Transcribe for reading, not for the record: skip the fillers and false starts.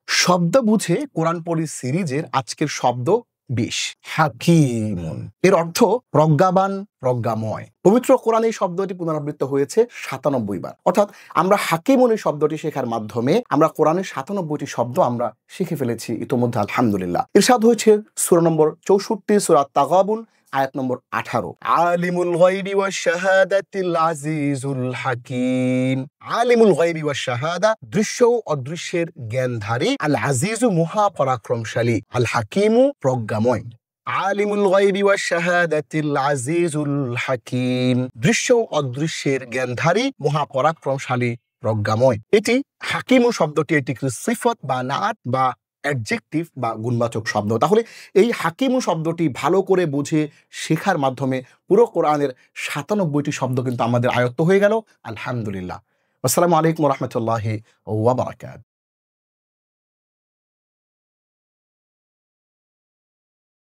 শব্দ বুঝে কোরআন পড়ি সিরিজের আজকের শব্দ ২০ হাকিমুন। এর অর্থ প্রজ্ঞাবান, প্রজ্ঞাময়। পবিত্র কোরআনে এই শব্দটি পুনরাবৃত্ত হয়েছে ৯৭ বার। অর্থাৎ আমরা হাকিমুন এই শব্দটি শেখার মাধ্যমে আমরা কোরআনের ৯৭টি শব্দ আমরা শিখে ফেলেছি ইতোমধ্যে, আলহামদুলিল্লাহ। ইরশাদ হয়েছে সূরা নম্বর ৬৪ সূরা তাগাবুন আয়াত নম্বর ১৮, আলিমুল গায়বি ওয়াশ শাহাদাতিল আজিজুল হাকিম। আলিমুল গায়বি ওয়াশ শাহাদা, দৃশ্য ও অদৃশ্যের জ্ঞানধারী, আল আজিজু মহা পরাক্রমশালী, আল হাকিমু প্রজ্ঞাময়। আলিমুল গায়বি ওয়াশ শাহাদাতিল আজিজুল হাকিম, দৃশ্য ও অদৃশ্যের জ্ঞানধারী, মহা পরাক্রমশালী, প্রজ্ঞাময়। এটি হাকিমু শব্দটি এটি সিফত বা নাআত বা অ্যাডজেক্টিভ বা গুণবাচক শব্দ। তাহলে এই হাকিমু শব্দটি ভালো করে বুঝে শেখার মাধ্যমে পুরো কোরআনের ৯৭টি শব্দ কিন্তু আমাদের আয়ত্ত হয়ে গেল, আলহামদুলিল্লাহ। আসসালামু আলাইকুম ওয়া রাহমাতুল্লাহি ওয়া বারাকাতুহু।